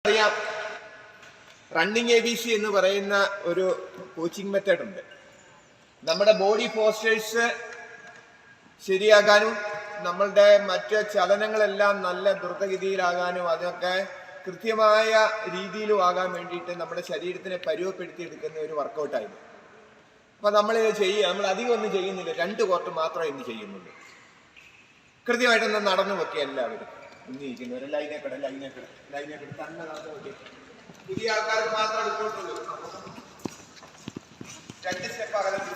അറിയാം, running ABC എന്ന് പറയുന്ന ഒരു കോച്ചിങ് മെത്തേഡ് ഉണ്ട്. നമ്മുടെ ബോഡി പോസ്റ്റേഴ്സ് ശരിയാക്കാനും നമ്മളുടെ മറ്റ് ചലനങ്ങളെല്ലാം നല്ല ദ്രുതഗതിയിലാകാനും അതൊക്കെ കൃത്യമായ രീതിയിലും ആകാൻ വേണ്ടിയിട്ട് നമ്മുടെ ശരീരത്തിനെ പരുവപ്പെടുത്തിയെടുക്കുന്ന ഒരു വർക്കൗട്ടായിരുന്നു. അപ്പം നമ്മൾ അധികം ഒന്നും ചെയ്യുന്നില്ല, 2 കോർട്ട് മാത്രമേ ഇന്ന് ചെയ്യുന്നുള്ളൂ. കൃത്യമായിട്ടൊന്ന് നടന്നു വെക്കുക എല്ലാവരും. ഇന്നിരിക്കുന്നവർ ലൈനേക്കട തന്നെ നടന്നു വെക്കുക. പുതിയ ആൾക്കാർക്ക് മാത്രം എടുത്തോട്ടുള്ളൂ. 2 സ്റ്റെപ്പ് അകലത്തിൽ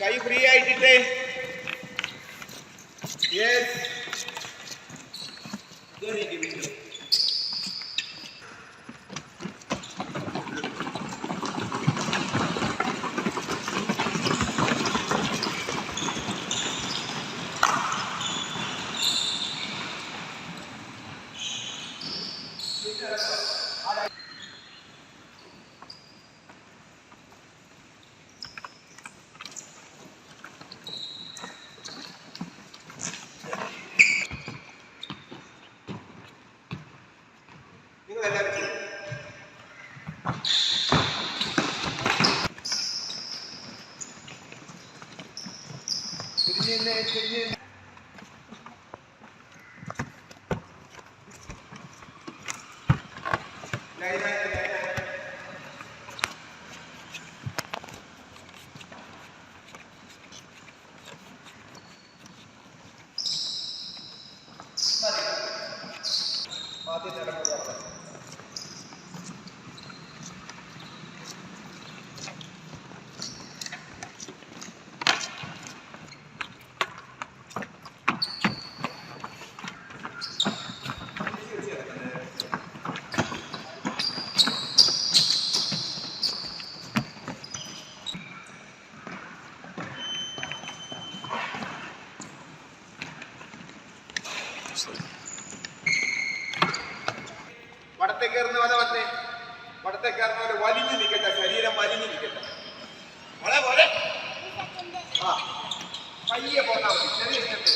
കൈ ഫ്രീ ആയിട്ടിട്ടേ. വടത്തേക്കയറുന്ന പോലെ വലിഞ്ഞു നിൽക്കട്ടെ, ശരീരം വലിഞ്ഞു നിൽക്കട്ടെ. പോലെ പയ്യെ പോകാൻ മതി. ചെറിയ സ്റ്റെപ്പ്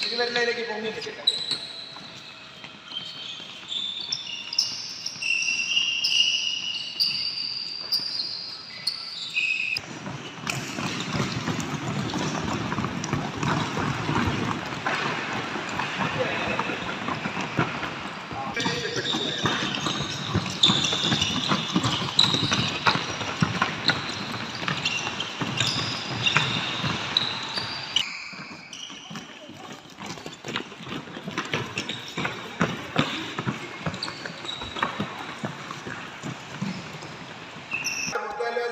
തിരുവല്ലയിലേക്ക് പൊങ്ങി നിൽക്കട്ടെ.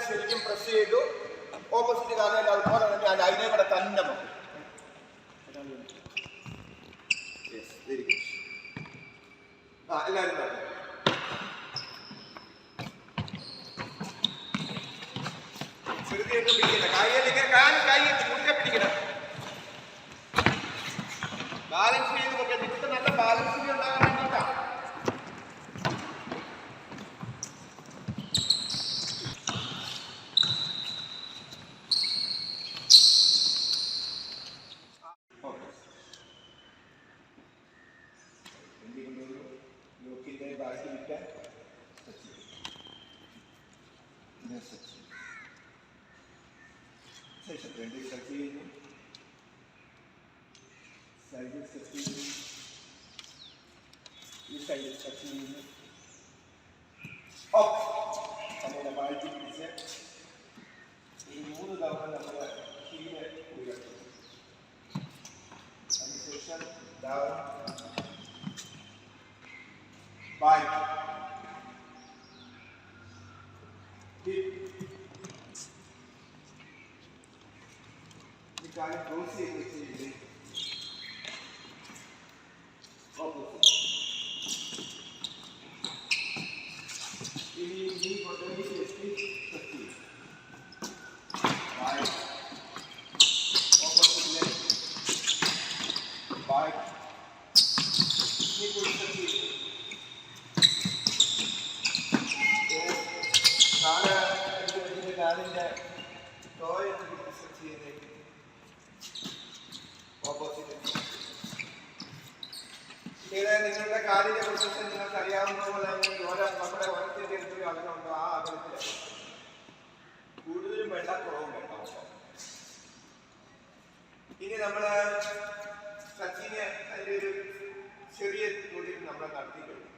ശരിക്കും പ്രസ് ചെയ്തു ഓപ്പോസിറ്റ് കാലം അതുപോലെ തന്നെ അതിനെ കൂടെ തന്നെ മതി. എല്ലാവരും ചെറുതായിട്ട് പിടിക്കണ്ട, കൈ മുറുകെ പിടിക്കണം. ബാലൻസ് ചെയ്ത് നോക്കാം. നിങ്ങൾക്ക് നല്ല ബാലൻസിങ് ഉണ്ടാകാൻ വേണ്ടിയിട്ടാണ്. ഈ സൈഡിൽ ടച്ച് ചെയ്യുന്നു. അങ്ങനെ മാറ്റി പിടിച്ച് ഈ 3 തവണ നമ്മൾ കീഴെ ഉയർത്തും. അതിനുശേഷം ഡൗൺ ബാക്ക് ഈ കാര്യം ക്ലോസ് ചെയ്ത് വെച്ച് ഇത് നിങ്ങളുടെ കാലിന്റെ പൊസിഷൻ നിങ്ങൾക്ക് അറിയാവുന്ന പോലെ തന്നെ നമ്മുടെ ഓരത്തിന്റെ അടുത്തൊരു അകലമുണ്ടോ ആ അകലത്തിൽ കൂടുതലും വേണ്ട കുറവും വേണ്ട. ഇനി നമ്മള് സച്ചിന് അതിൻ്റെ ഒരു ചെറിയ തോതിൽ നമ്മൾ നടത്തി കഴിഞ്ഞു.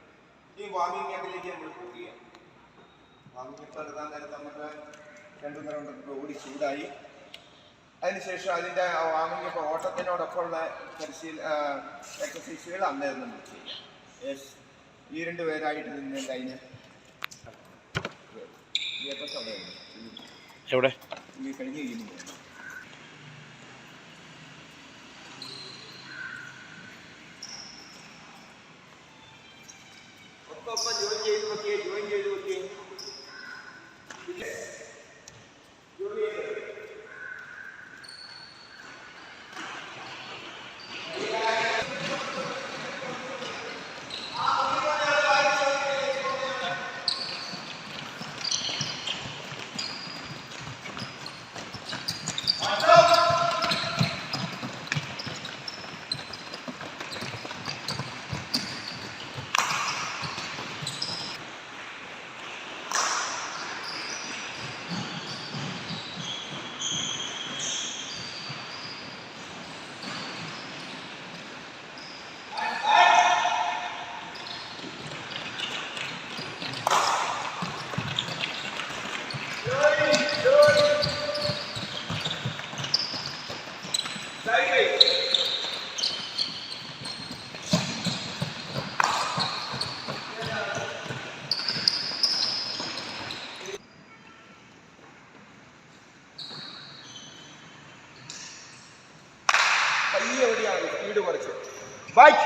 ഈ വാമിംഗ് അപ്പിലേക്ക് നമ്മൾ പോവുകയാണ്. വാമിംഗ് അപ്പ് എടുക്കാൻ നേരത്ത് നമുക്ക് 2-3 റൗണ്ട് ഓടി ചൂടായി. അതിനുശേഷം അതിൻ്റെ വാമിംഗ് അപ്പ് ഓട്ടത്തിനോടൊപ്പമുള്ള എക്സസൈസുകൾ അന്നേരം നമ്മൾ ചെയ്യാം. യെസ്, ഈ 2 പേരായിട്ട് നിന്നില്ല അതിന് എവിടെ കഴിഞ്ഞ് കഴിയുന്നു. ഒപ്പം ജോയിൻ ചെയ്ത് നോക്കിയേ, ജോയിൻ ചെയ്ത് നോക്കിയേ. പയ്യെ എവിടെയാണ് സ്പീഡ് കുറച്ച് ബൈക്ക്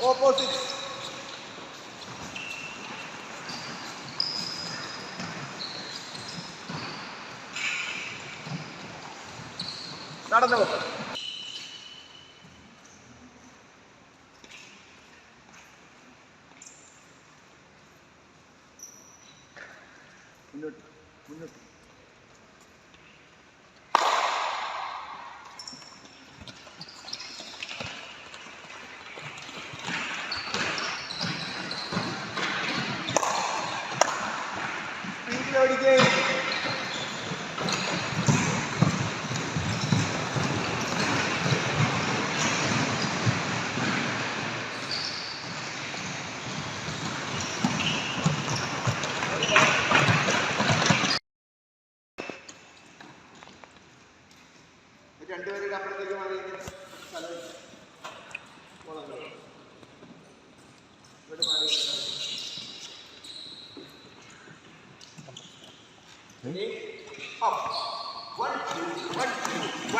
opposite നടന്നു പോകും. മുന്നോട്ട് മുന്നോട്ട് ഓടിക്കേ. രണ്ടുപേരുടെ അപ്പുറത്തേക്ക് മാറി സ്ഥലം ഇവിടെ മാറി. Up. 1, 2, 1, 2, 1,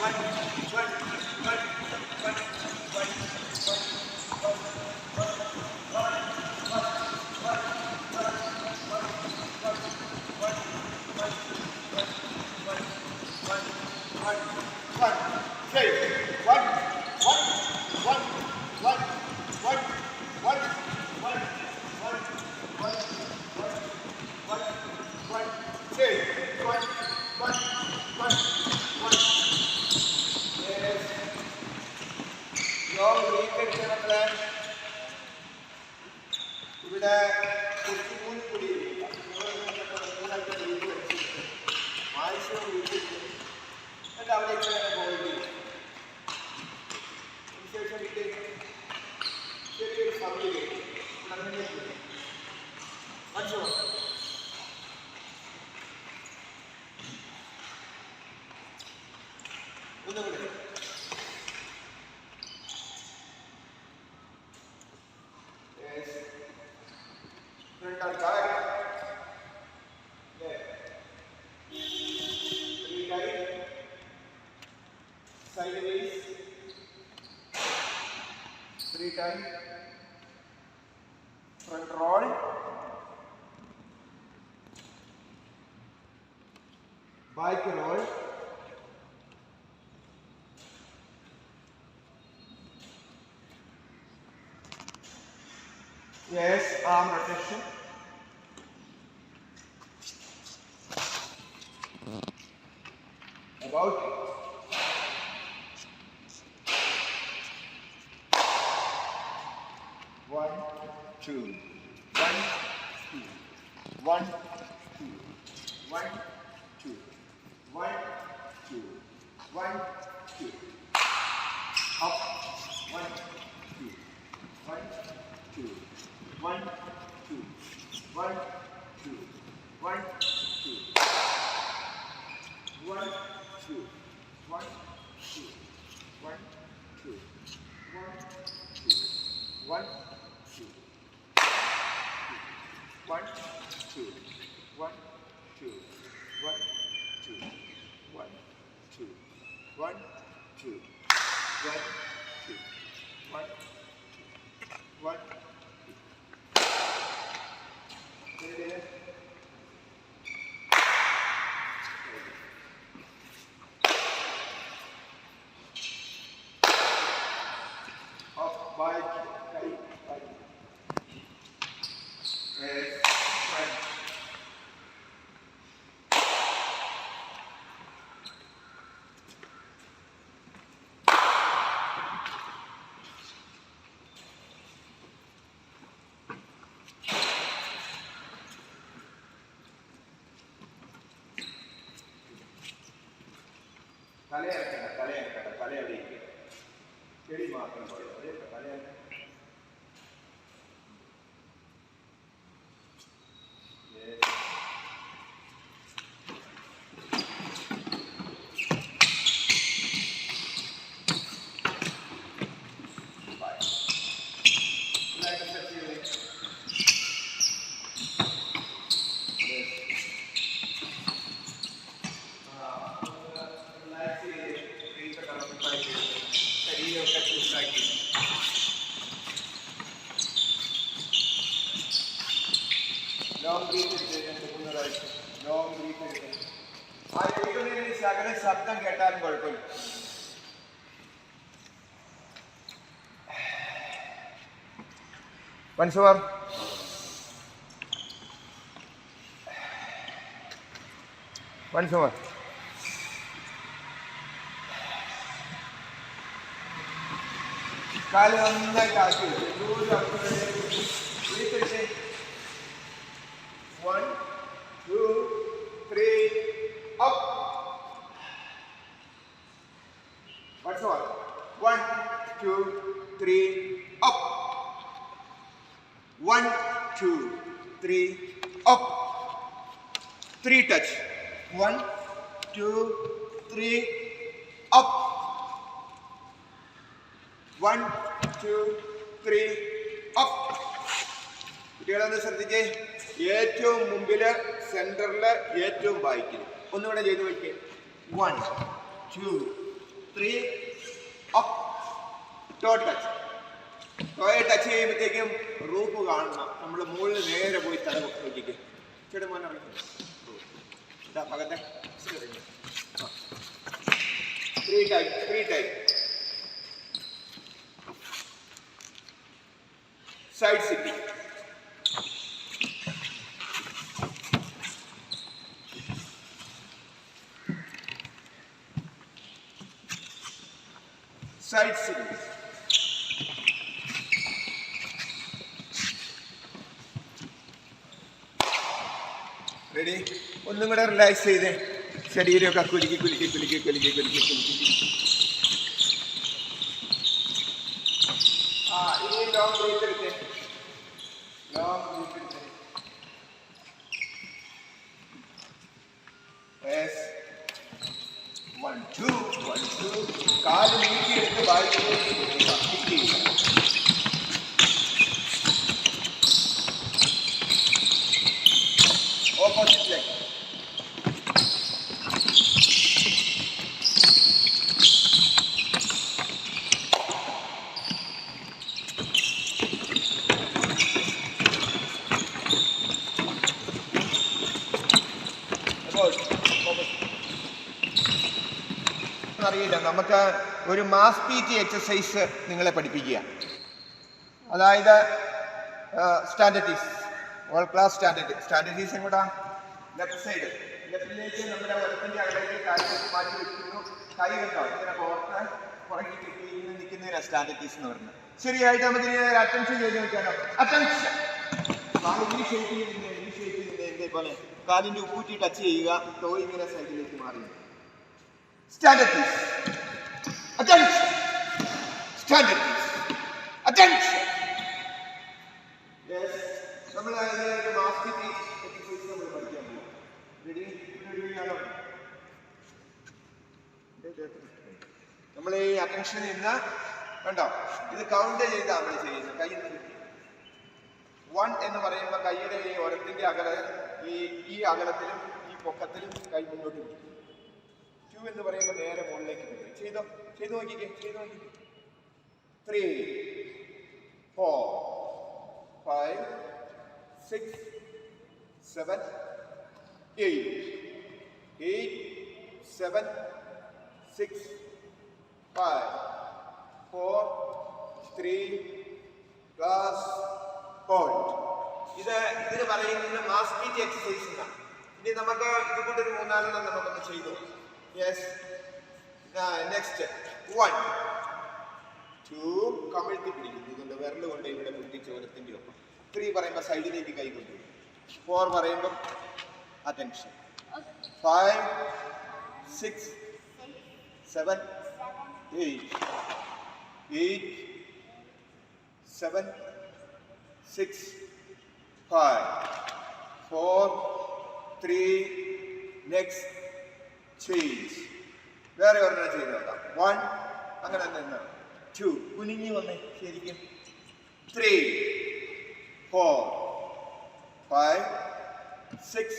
1, 1, 1, 1, ഇവിടെ 3 കുടി മാക്സിമം വീട്ടിൽ എന്നിട്ട് അവിടേക്ക് പോയി ശേഷം ചെറിയൊരു സൗകര്യം മനസ്സിലാവും. ഒന്നുകൂടി front 3 times. Front roll. Back roll. Yes, arm rotation. About 1, 2, 1, 2, 1, 2, 1, 2, 1, 2, 1, 2. Up, 1, 2, 1, 2, 1, 2, 1, 2, 1, 2. 1, 2, 1, 2, 1, 2, 1, 2, 1, 2, 1, 2, 1, 2, 1, 2, 1, 2, 1, 2, 1, 2, 1, 1, 2. Up, bike, kite, bike. Yes, right. തല അവിടെ ചെടി മാത്രം പറയും തല ലോങ് ബ്രീത്ത് എടുത്ത് ലോങ് ബ്രീത്ത് എടുത്ത് ആ എടുക്കുന്നതിന് ശകല ശബ്ദം കേട്ടാലും കുഴപ്പമില്ല. Once more. Once more. കാല് നന്നായിട്ട് ആക്കി breath 1, 2, 3, up. Once more. 1, 2, 3, up. 1, 2, 3, up. 3 touch. 1, 2, 3, up. 1, 2, 3, up. കുട്ടികളൊന്ന് ശ്രദ്ധിച്ചേ, ഏറ്റവും മുമ്പില് സെന്ററില് ഏറ്റവും ബാക്കിൽ ഒന്നുകൂടെ ചെയ്ത് വയ്ക്കേ. 1, 2, 3, അപ്പ്. Toe touch. ടോയെ ടച്ച് ചെയ്യുമ്പോഴത്തേക്കും റൂഫ് കാണണം. നമ്മൾ മുകളിൽ നേരെ പോയി തല നോക്കിക്കേ. ചെടുമോനെ ഇതാ പകത്തെ 3 time. Side sitting. Side sitting. Ready? ഒന്നും കൂടെ റിലാക്സ് ചെയ്തേ. ശരീരമൊക്കെ കുലുക്കി. ഇനി ലോങ് ബ്രീത്ത് എടുത്തേ. Yes. 1, 2, 1, 2. കാല് നീക്കിയെടുത്ത് ബാക്കിലേക്ക് ഓപ്പോസിറ്റ് ലെഗ്. അറിയില്ല, നമുക്ക് ഒരു മാസ് പി ടി എക്സസൈസ് നിങ്ങളെ പഠിപ്പിക്കുക. അതായത് സ്റ്റാൻഡർഡീസ്, ഓൾ ക്ലാസ് സ്റ്റാൻഡർഡീസ് എങ്ങോട്ടാ? ലെഫ്റ്റ് സൈഡ്, ലെഫ്റ്റിലേക്ക് നമ്മുടെ വലത്തിന്റെ അകലേക്ക് കൈ മാറ്റി വെക്കുന്നു. കൈ കണ്ടോ ഇങ്ങനെ കോർത്ത് പുറകെ കിട്ടി ഇങ്ങനെ നിൽക്കുന്നതിനാ സ്റ്റാൻഡർഡീസ് എന്ന് പറയുന്നത്. ശരിയായിട്ട് നമുക്ക് ഒരു അറ്റൻഷൻ ചെയ്ത് നോക്കിയാലോ? അറ്റൻഷൻ. ഈ ഷേപ്പിൽ ഇതേപോലെ കാലിന്റെ ഉപ്പൂറ്റി ടച്ച് ചെയ്യുക, ടോ ഇങ്ങനെ സൈഡിലേക്ക് മാറി. സ്റ്റാൻഡർഡീസ്, അറ്റൻഷൻ, സ്റ്റാൻഡർഡീസ്, അറ്റൻഷൻ. നമ്മൾ ഒരു മാസ്റ്റിക് എക്സസൈസ് നമ്മൾ പഠിക്കാൻ പോകും. റെഡി? നമ്മൾ ഈ അറ്റൻഷൻ നിന്ന് കണ്ടോ, ഇത് കൗണ്ട് ചെയ്താ നമ്മൾ ചെയ്യുന്നത്. കൈ 1 എന്ന് പറയുമ്പോൾ കൈയുടെ ഈ ഒരത്തിന്റെ ഈ അകലത്തിലും ഈ പൊക്കത്തിലും കൈ മുന്നോട്ട് പിടിക്കും. 2 എന്ന് പറയുമ്പോൾ നേരെ മുകളിലേക്ക് പിടിക്കും. ചെയ്തു നോക്കിക്കേ. 3, 4, 5, 6, 7, 8, 7, 6, 5, 4, 3, ക്ലാസ് ഹോൾഡ്. ഇതിന് പറയുന്നത് മാസ് പി ടി എക്സസൈസ് എന്നാണ്. ഇനി നമുക്ക് ഇതുകൊണ്ടൊരു 3-4 നമുക്കൊന്ന് ചെയ്തു. യെസ്. നെക്സ്റ്റ് 1, 2 കമിഴ്ത്തി പിടിക്കുന്നു. ഇതുകൊണ്ട് വിരൽ കൊണ്ട് ഇവിടെ മുട്ടി ചോരത്തിന്റെ ഒപ്പം. 3 പറയുമ്പോൾ സൈഡിലേക്ക് കൈ കൊണ്ടുവരും. 4 പറയുമ്പോൾ അറ്റൻഷൻ. 5, 6, 7, 8, 7, 6, 5, 4, 3. Next change. വേറെ ഒരെണ്ണം ചെയ്ത് നോക്കാം. 1 അങ്ങനെ നിന്ന് 2 കുനിഞ്ഞു വന്നേ ശരിക്കും. 3, 4, 5, 6,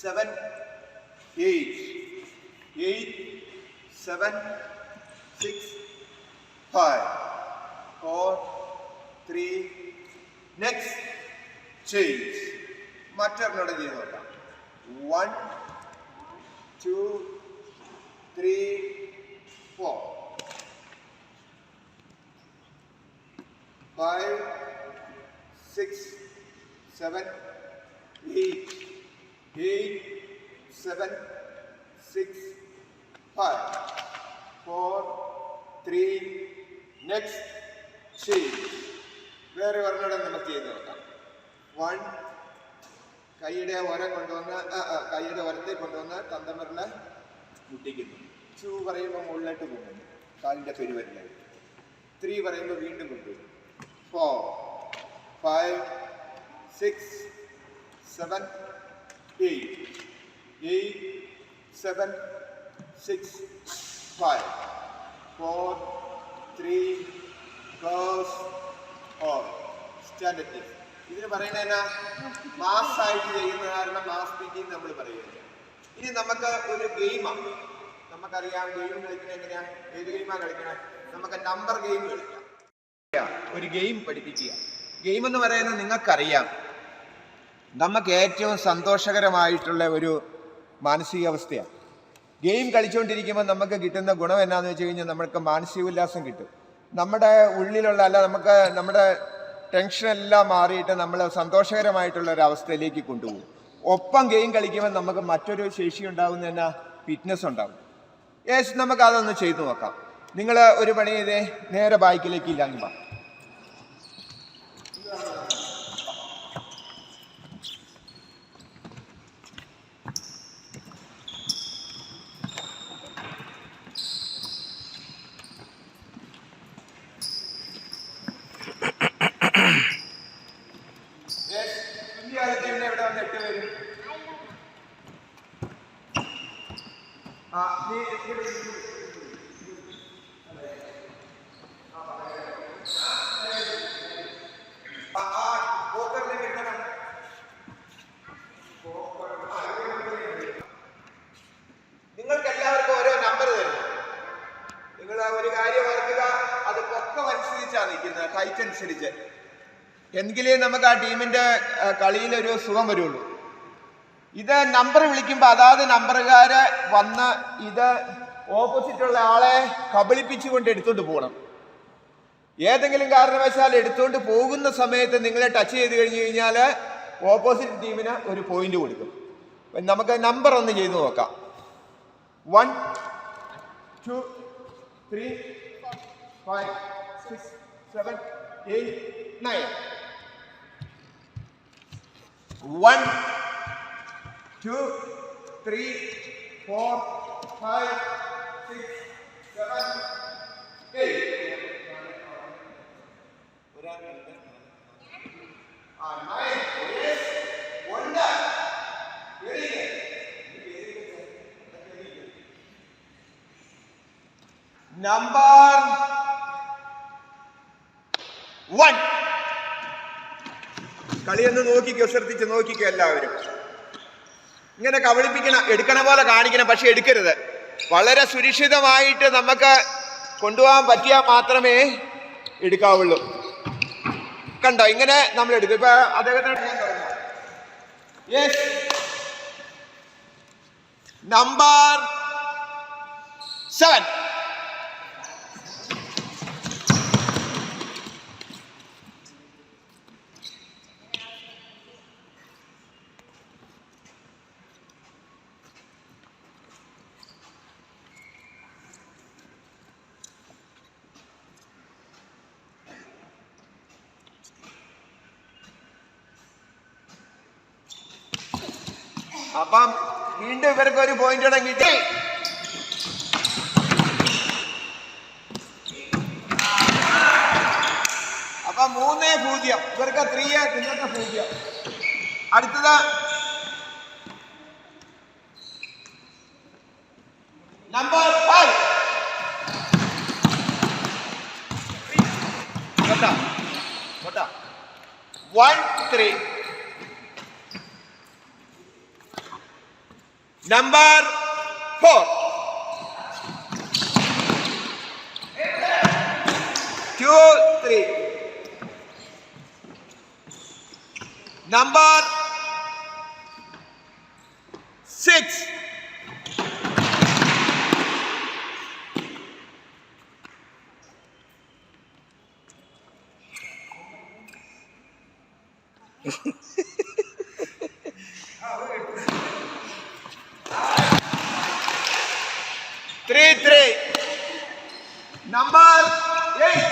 7, 8, 7, 6, 5, 4, 3. Next change. മറ്റൊരെണ്ണോടെ ചെയ്ത് നോക്കാം. 1, 2, 3, 4, 5, 6, 7, 8, 7, 6, 5, 4, 3. Next change. വേറെ ഒരെണ്ണം നമുക്ക് ചെയ്ത് നോക്കാം. 1 കൈയുടെ ഒരം കൊണ്ടുവന്ന് കൈയുടെ ഒരത്തെ കൊണ്ടുവന്ന് തന്തമറിന് മുട്ടിക്കുന്നു. 2 പറയുമ്പോൾ മുകളിലോട്ട് കൊണ്ടുവന്നു കാലിൻ്റെ പെരുവരിലായിട്ട്. 3 പറയുമ്പോൾ വീണ്ടും കൊണ്ടുവരും. 4, 5, 6, 7, 8, 7, 6, 5, 4, 3. Close all standard. ഇതിന് പറയുന്നതിനാ മാസ് ആയിട്ട് ചെയ്യുന്ന കാരണം മാസ് പി ടി നമ്മൾ പറയുന്നത്. ഇനി നമുക്ക് ഒരു ഗെയിമാണ്. നമുക്കറിയാം ഗെയിം കളിക്കുന്നത് എങ്ങനെയാ? ഏത് ഗെയിമാണ് കളിക്കുന്നത്? നമുക്ക് നമ്പർ ഗെയിം കളിക്കാം. ഒരു ഗെയിം പഠിപ്പിക്കുക. ഗെയിം എന്ന് പറയുന്നത് നിങ്ങൾക്കറിയാം, നമുക്ക് ഏറ്റവും സന്തോഷകരമായിട്ടുള്ള ഒരു മാനസികാവസ്ഥയാണ്. ഗെയിം കളിച്ചുകൊണ്ടിരിക്കുമ്പോൾ നമുക്ക് കിട്ടുന്ന ഗുണം എന്നാന്ന് വെച്ച് കഴിഞ്ഞാൽ നമുക്ക് മാനസിക ഉല്ലാസം കിട്ടും. നമ്മുടെ ഉള്ളിലുള്ള നമുക്ക് നമ്മുടെ ടെൻഷനെല്ലാം മാറിയിട്ട് നമ്മൾ സന്തോഷകരമായിട്ടുള്ള ഒരു അവസ്ഥയിലേക്ക് കൊണ്ടുപോകും. ഒപ്പം ഗെയിം കളിക്കുമ്പോൾ നമുക്ക് മറ്റൊരു ശേഷി ഉണ്ടാകുന്ന തന്നെ ഫിറ്റ്നസ് ഉണ്ടാകും. യെസ്, നമുക്ക് അതൊന്ന് ചെയ്തു നോക്കാം. നിങ്ങൾ ഒരു പണി ചെയ്തേ, നേരെ ബൈക്കിലേക്ക് ഇല്ലാന്ന് പറ. ഇവിടെ വന്ന് 8 പേരും നിങ്ങൾക്ക് എല്ലാവർക്കും ഓരോ നമ്പർ തരും. നിങ്ങൾ ഒരു കാര്യം ഓർക്കുക, അത് പൊക്കം അനുസരിച്ചാണ് നിൽക്കുന്നത്, ഹൈറ്റ് അനുസരിച്ച്. എങ്കിലേ നമുക്ക് ആ ടീമിന്റെ കളിയിലൊരു സുഖം വരുള്ളൂ. ഇത് നമ്പർ വിളിക്കുമ്പോൾ അതാത് നമ്പറുകാര് വന്ന് ഇത് ഓപ്പോസിറ്റ് ഉള്ള ആളെ കബളിപ്പിച്ചുകൊണ്ട് എടുത്തോണ്ട് പോകണം. ഏതെങ്കിലും കാരണവശാൽ എടുത്തുകൊണ്ട് പോകുന്ന സമയത്ത് നിങ്ങളെ ടച്ച് ചെയ്ത് കഴിഞ്ഞു കഴിഞ്ഞാൽ ഓപ്പോസിറ്റ് ടീമിന് ഒരു പോയിന്റ് കൊടുക്കും. നമുക്ക് നമ്പർ ഒന്ന് ചെയ്ത് നോക്കാം. 1 2 3 5 6 7 8 9. 1 2 3 4 5 6 7 8. നമ്പർ 1. കളിയൊന്ന് നോക്കിക്കോ, ശ്രദ്ധിച്ച് നോക്കിക്കോ എല്ലാവരും. ഇങ്ങനെ കബളിപ്പിക്കണം, എടുക്കണ പോലെ കാണിക്കണം, പക്ഷെ എടുക്കരുത്. വളരെ സുരക്ഷിതമായിട്ട് നമുക്ക് കൊണ്ടുപോകാൻ പറ്റിയാൽ മാത്രമേ എടുക്കാവുള്ളൂ. കണ്ടോ, ഇങ്ങനെ നമ്മൾ എടുക്കും. ഇപ്പൊ അദ്ദേഹത്തിന് ഞാൻ തുടങ്ങാം. Yes, number 7. അപ്പം വീണ്ടും ഇവർക്ക് ഒരു പോയിന്റ് കൂടെ കിട്ടി. അപ്പൊ 3-0 ഇവർക്ക് 3 നിങ്ങൾക്ക് 0. അടുത്തത് number 5. 1-3. Number 4. 2-3. Number 6. Number 8.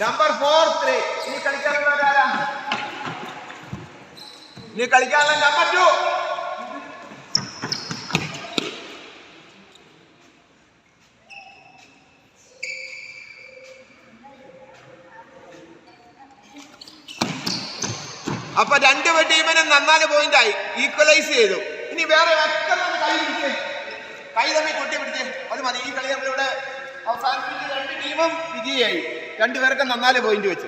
Number 4-3. ഇനി കളിക്കാനുള്ളവരാരാ? ഇനി കളിക്കാനുള്ള നമ്പർ 2. അപ്പൊ 2 ടീമിന് 4 പോയിന്റ് ആയി, ഈക്വലൈസ് ചെയ്തു. ഇനി വേറെ കൈ തമ്മിൽ കൊട്ടി പിടിച്ച് അത് മതി. ഈ കളി നമ്മളിവിടെ അവസാനിപ്പിച്ച് 2 ടീമും വിജയിയായി. 2 പേർക്ക് 4 പോയിന്റ് വെച്ച്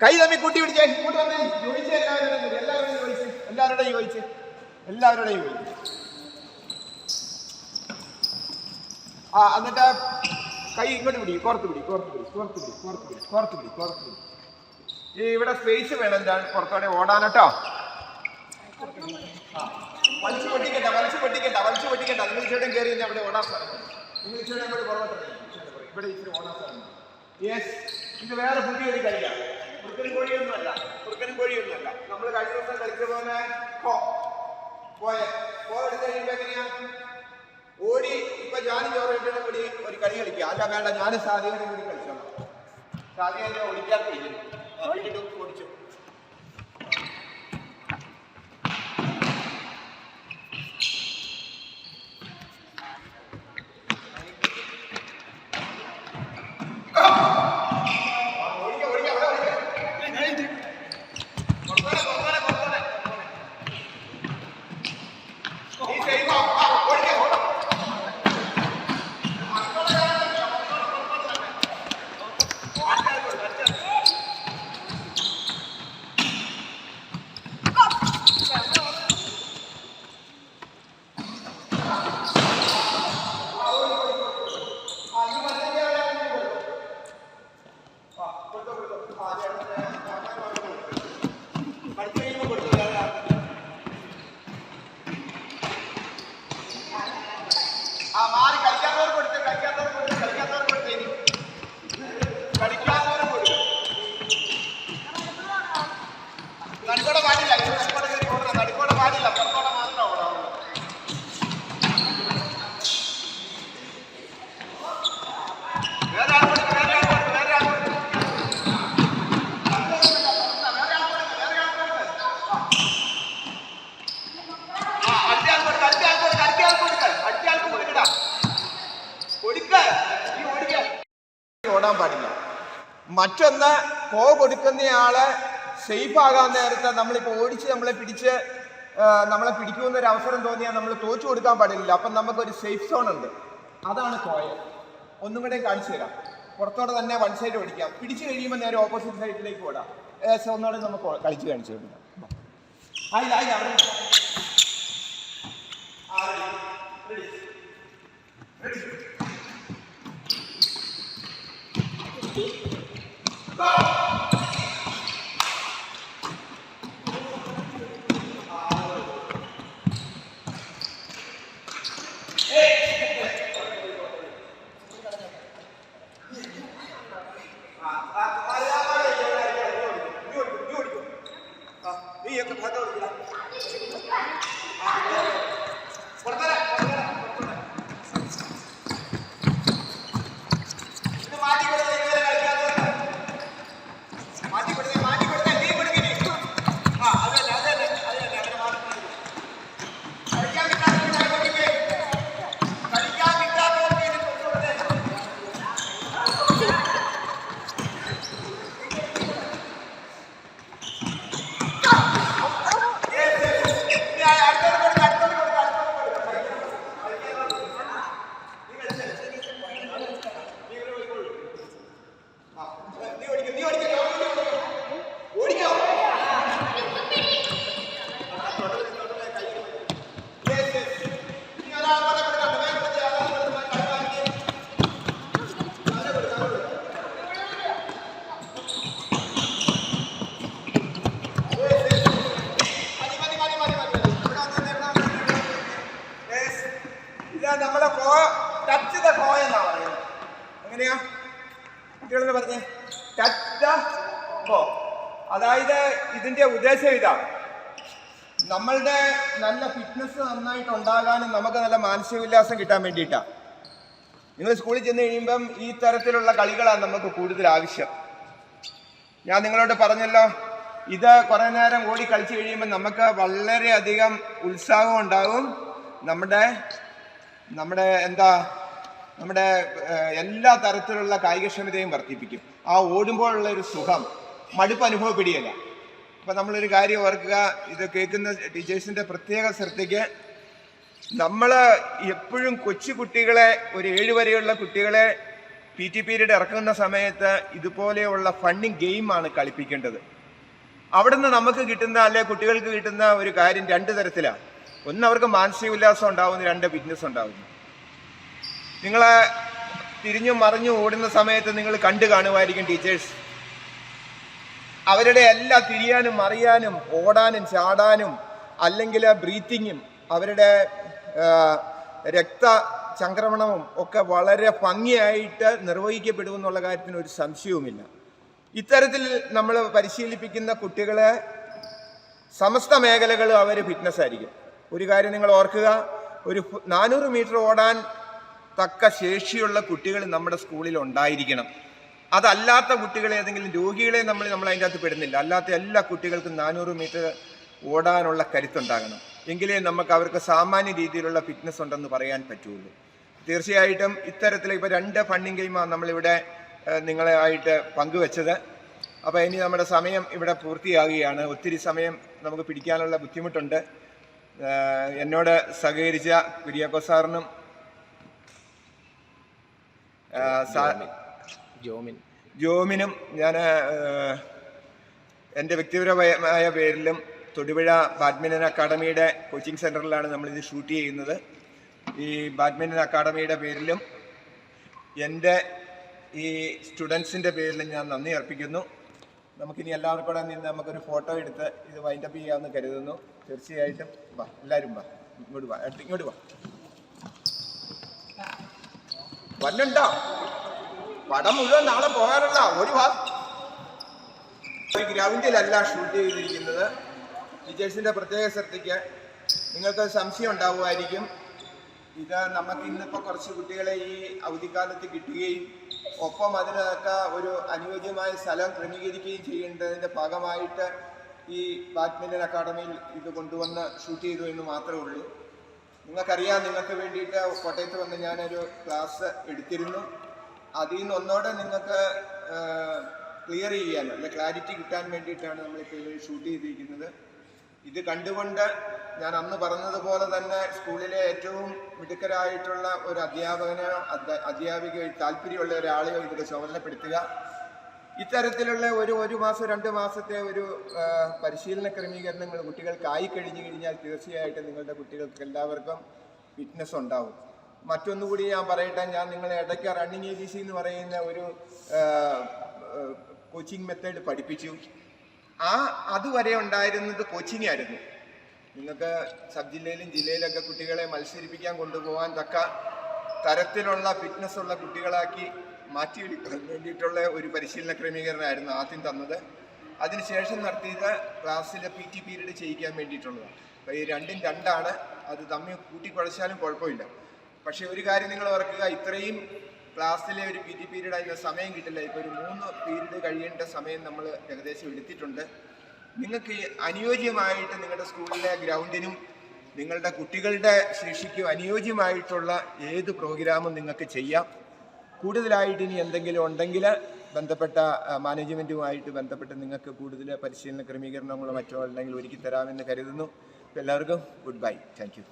കൈ തമ്മിൽ കൂട്ടി പിടിച്ചേ. ഇങ്ങോട്ട് വന്നേ, ചോദിച്ചേ, എല്ലാവരുടെയും ചോദിച്ച്. എന്നിട്ട് കൈ ഇങ്ങോട്ട് പിടി, കോർത്ത് പിടി. ഈ ഇവിടെ സ്പേസ് വേണം, പുറത്തോടെ ഓടാനട്ടോ. വലിച്ചു പൊട്ടിക്കണ്ട. നിങ്ങൾ ചേട്ടൻ കയറി അവിടെ ഓടാൻ സാധിക്കും. നിങ്ങൾ ചേട്ടൻ ഇവിടെ പുറത്തോട്ടെ, ഇവിടെ ഇച്ചിരി ഓടാൻ സാധിക്കും. യെസ്, ഇത് വേറെ പുതിയൊരു കളിയാണ്. കുറുക്കനും കോഴിയൊന്നുമല്ല. നമ്മൾ കഴിഞ്ഞ ദിവസം കളിച്ച പോലെ എടുത്ത് കഴിയുമ്പോ എങ്ങനെയാ ഓടി. ഇപ്പൊ ഞാനും ചോറിട്ടും കൂടി ഒരു കളി കളിക്കുക. അല്ല വേണ്ട, ഞാനും സാധ്യതയും കൂടി കളിച്ചോളാം. സാധ്യത ഓടിക്കാത്തിരിക്കുന്നു. ഓടിച്ചു. മറ്റൊന്ന് കോ കൊടുക്കുന്നയാള് സേഫ് ആകാൻ നേരത്തെ നമ്മളിപ്പോൾ ഓടിച്ച് നമ്മളെ പിടിക്കുമെന്നൊരു അവസരം തോന്നിയാൽ നമ്മൾ തോച്ചു കൊടുക്കാൻ പാടില്ല. അപ്പം നമുക്കൊരു സേഫ് സോൺ ഉണ്ട്, അതാണ് കോയ. ഒന്നും കൂടെ കാണിച്ചു തരാം. പുറത്തോടെ തന്നെ വൺ സൈഡ് ഓടിക്കാം, പിടിച്ചു കഴിയുമ്പോൾ നേരെ ഓപ്പോസിറ്റ് സൈഡിലേക്ക് ഓടാം. ഒന്നുകൂടെ നമുക്ക് കളിച്ച് കാണിച്ചു കൊടുക്കാം. നമ്മളെ ടച്ച് ദ കോ എന്നാ പറയുന്നത്. എങ്ങനെയാ കുട്ടികളെന്ന് പറഞ്ഞേ? ടച്ച് ദ കോ. അതായത് ഇതിന്റെ ഉദ്ദേശം ഇതാ, നമ്മളുടെ നല്ല ഫിറ്റ്നസ് നന്നായിട്ട് ഉണ്ടാകാനും നമുക്ക് നല്ല മാനസിക ഉല്ലാസം കിട്ടാൻ വേണ്ടിയിട്ടാണ്. നിങ്ങൾ സ്കൂളിൽ ചെന്ന് കഴിയുമ്പം ഈ തരത്തിലുള്ള കളികളാണ് നമുക്ക് കൂടുതൽ ആവശ്യം. ഞാൻ നിങ്ങളോട് പറഞ്ഞല്ലോ, ഇത് കുറേ നേരം ഓടി കളിച്ചു കഴിയുമ്പോൾ നമുക്ക് വളരെയധികം ഉത്സാഹം ഉണ്ടാകും. നമ്മുടെ എല്ലാ തരത്തിലുള്ള കായികക്ഷമതയും വർദ്ധിപ്പിക്കും. ആ ഓടുമ്പോഴുള്ള ഒരു സുഖം, മടുപ്പ് അനുഭവപ്പെടുകയില്ല. അപ്പം നമ്മളൊരു കാര്യം ഓർക്കുക, ഇത് കേൾക്കുന്ന ടീച്ചേഴ്സിൻ്റെ പ്രത്യേക ശ്രദ്ധയ്ക്ക്, നമ്മൾ എപ്പോഴും കൊച്ചു കുട്ടികളെ, ഒരു 7 വരെയുള്ള കുട്ടികളെ PT പീരീഡ് ഇറക്കുന്ന സമയത്ത് ഇതുപോലെയുള്ള ഫണ്ണിങ് ഗെയിമാണ് കളിപ്പിക്കേണ്ടത്. അവിടെ നിന്ന് നമുക്ക് കിട്ടുന്ന, അല്ലെ കുട്ടികൾക്ക് കിട്ടുന്ന ഒരു കാര്യം 2 തരത്തിലാണ്. ഒന്ന്, അവർക്ക് മാനസിക ഉല്ലാസം ഉണ്ടാവുന്നു, 2 ഫിറ്റ്നസ് ഉണ്ടാവുന്നു. നിങ്ങളെ തിരിഞ്ഞും മറിഞ്ഞും ഓടുന്ന സമയത്ത് നിങ്ങൾ കണ്ടു കാണുമായിരിക്കും ടീച്ചേഴ്സ്, അവരുടെ എല്ലാ തിരിയാനും മറിയാനും ഓടാനും ചാടാനും അല്ലെങ്കിൽ ബ്രീത്തിങ്ങും അവരുടെ രക്തചംക്രമണവും ഒക്കെ വളരെ ഭംഗിയായിട്ട് നിർവഹിക്കപ്പെടുമെന്നുള്ള കാര്യത്തിന് ഒരു സംശയവുമില്ല. ഇത്തരത്തിൽ നമ്മൾ പരിശീലിപ്പിക്കുന്ന കുട്ടികളെ സമസ്ത മേഖലകളും അവർ ഫിറ്റ്നസ് ആയിരിക്കും. ഒരു കാര്യം നിങ്ങൾ ഓർക്കുക, ഒരു 400 മീറ്റർ ഓടാൻ തക്ക ശേഷിയുള്ള കുട്ടികൾ നമ്മുടെ സ്കൂളിൽ ഉണ്ടായിരിക്കണം. അതല്ലാത്ത കുട്ടികളെ, ഏതെങ്കിലും രോഗികളെ നമ്മൾ അതിൻ്റെ അകത്ത് പെടുന്നില്ല. അല്ലാത്ത എല്ലാ കുട്ടികൾക്കും 400 മീറ്റർ ഓടാനുള്ള കരുത്തുണ്ടാകണം. എങ്കിലേ നമുക്ക് അവർക്ക് സാമാന്യ രീതിയിലുള്ള ഫിറ്റ്നസ് ഉണ്ടെന്ന് പറയാൻ പറ്റുള്ളൂ. തീർച്ചയായിട്ടും ഇത്തരത്തിൽ ഇപ്പോൾ 2 ഫണ്ണിങ് ഗെയിമാണ് നമ്മളിവിടെ നിങ്ങളെ ആയിട്ട് പങ്കുവെച്ചത്. അപ്പോൾ ഇനി നമ്മുടെ സമയം ഇവിടെ പൂർത്തിയാകുകയാണ്. ഒത്തിരി സമയം നമുക്ക് പിടിക്കാനുള്ള ബുദ്ധിമുട്ടുണ്ട്. എന്നോട് സഹകരിച്ച കുര്യാക്കോ സാറിനും ജോമിനും ഞാൻ എൻ്റെ വ്യക്തിപരമായ പേരിലും തൊടുപുഴ ബാഡ്മിൻ്റൺ അക്കാഡമിയുടെ കോച്ചിങ് സെൻറ്ററിലാണ് നമ്മളിത് ഷൂട്ട് ചെയ്യുന്നത്. ഈ ബാഡ്മിൻ്റൺ അക്കാഡമിയുടെ പേരിലും എൻ്റെ ഈ സ്റ്റുഡൻസിൻ്റെ പേരിലും ഞാൻ നന്ദി അർപ്പിക്കുന്നു. നമുക്കിനി എല്ലാവർക്കും കൂടെ നിന്ന് നമുക്കൊരു ഫോട്ടോ എടുത്ത് ഇത് വൈൻഡപ്പ് ചെയ്യാമെന്ന് കരുതുന്നു. തീർച്ചയായിട്ടും വാ, എല്ലാവരും വാ, ഇങ്ങോട്ട് വാ, ഇങ്ങോട്ട് വാ. വന്നുണ്ടോ? പടം മുഴുവൻ നാളെ പോകാനുള്ള ഒരു വാ. ഗ്രൗണ്ടിലല്ല ഷൂട്ട് ചെയ്തിരിക്കുന്നത്. ടീച്ചേഴ്സിൻ്റെ പ്രത്യേക ശ്രദ്ധയ്ക്ക് നിങ്ങൾക്ക് സംശയം ഉണ്ടാവുമായിരിക്കും, ഇത് നമുക്ക് ഇന്നിപ്പോൾ കുറച്ച് കുട്ടികളെ ഈ അവധിക്കാലത്ത് കിട്ടുകയും ഒപ്പം അതിനൊക്കെ ഒരു അനുയോജ്യമായ സ്ഥലം ക്രമീകരിക്കുകയും ചെയ്യേണ്ടതിൻ്റെ ഭാഗമായിട്ട് ഈ ബാഡ്മിൻ്റൺ അക്കാഡമിയിൽ ഇത് കൊണ്ടുവന്ന് ഷൂട്ട് ചെയ്തു എന്ന് മാത്രമേ ഉള്ളൂ. നിങ്ങൾക്കറിയാം, നിങ്ങൾക്ക് വേണ്ടിയിട്ട് കോട്ടയത്ത് വന്ന് ഞാനൊരു ക്ലാസ് എടുത്തിരുന്നു. അതിൽ നിന്ന് ഒന്നോടെ നിങ്ങൾക്ക് ക്ലിയർ ചെയ്യാൻ അല്ല ക്ലാരിറ്റി കിട്ടാൻ വേണ്ടിയിട്ടാണ് നമ്മളിപ്പോൾ ഇത് ഷൂട്ട് ചെയ്തിരിക്കുന്നത്. ഇത് കണ്ടുകൊണ്ട് ഞാൻ അന്ന് പറഞ്ഞതുപോലെ തന്നെ സ്കൂളിലെ ഏറ്റവും മിടുക്കരായിട്ടുള്ള ഒരു അധ്യാപകനോ അധ്യാപികയോ താല്പര്യമുള്ള ഒരാളെയോ ഇതിൽ ചുമതലപ്പെടുത്തുക. ഇത്തരത്തിലുള്ള ഒരു മാസം 2 മാസത്തെ ഒരു പരിശീലന ക്രമീകരണങ്ങൾ കുട്ടികൾക്കായി കഴിഞ്ഞു കഴിഞ്ഞാൽ തീർച്ചയായിട്ടും നിങ്ങളുടെ കുട്ടികൾക്ക് എല്ലാവർക്കും ഫിറ്റ്നസ് ഉണ്ടാവും. മറ്റൊന്നുകൂടി ഞാൻ പറയട്ടെ, ഞാൻ നിങ്ങളെ ഇടയ്ക്ക് റണ്ണിങ് ABC എന്ന് പറയുന്ന ഒരു കോച്ചിങ് മെത്തേഡ് പഠിപ്പിച്ചു. അതുവരെ ഉണ്ടായിരുന്നത് കോച്ചിങ് ആയിരുന്നു. നിങ്ങൾക്ക് സബ് ജില്ലയിലും ജില്ലയിലൊക്കെ കുട്ടികളെ മത്സരിപ്പിക്കാൻ കൊണ്ടുപോകാൻ തക്ക തരത്തിലുള്ള ഫിറ്റ്നസ് ഉള്ള കുട്ടികളാക്കി മാറ്റിയെടുക്കാൻ വേണ്ടിയിട്ടുള്ള ഒരു പരിശീലന ക്രമീകരണമായിരുന്നു ആദ്യം തന്നത്. അതിനുശേഷം നടത്തിയത് ക്ലാസ്സിലെ PT പീരീഡ് ചെയ്യിക്കാൻ വേണ്ടിയിട്ടുള്ളതാണ്. അപ്പോൾ ഈ രണ്ടും രണ്ടാണ്, അത് തമ്മിൽ കൂട്ടിക്കുഴച്ചാലും കുഴപ്പമില്ല. പക്ഷേ ഒരു കാര്യം നിങ്ങൾ ഓർക്കുക, ഇത്രയും ക്ലാസ്സിലെ ഒരു PT പീരീഡ് അതിന് സമയം കിട്ടില്ല. ഇപ്പോൾ ഒരു 3 പീരീഡ് കഴിയേണ്ട സമയം നമ്മൾ ഏകദേശം എടുത്തിട്ടുണ്ട്. നിങ്ങൾക്ക് അനുയോജ്യമായിട്ട് നിങ്ങളുടെ സ്കൂളിലെ ഗ്രൗണ്ടിനും നിങ്ങളുടെ കുട്ടികളുടെ ശേഷിക്കും അനുയോജ്യമായിട്ടുള്ള ഏത് പ്രോഗ്രാമും നിങ്ങൾക്ക് ചെയ്യാം. കൂടുതലായിട്ട് ഇനി എന്തെങ്കിലും ഉണ്ടെങ്കിൽ ബന്ധപ്പെട്ട മാനേജ്മെൻറ്റുമായിട്ട് ബന്ധപ്പെട്ട് നിങ്ങൾക്ക് കൂടുതൽ പരിശീലന ക്രമീകരണങ്ങളോ മറ്റോ ഉണ്ടെങ്കിൽ ഒരുക്കി തരാമെന്ന് കരുതുന്നു. എല്ലാവർക്കും ഗുഡ് ബൈ. Thank you.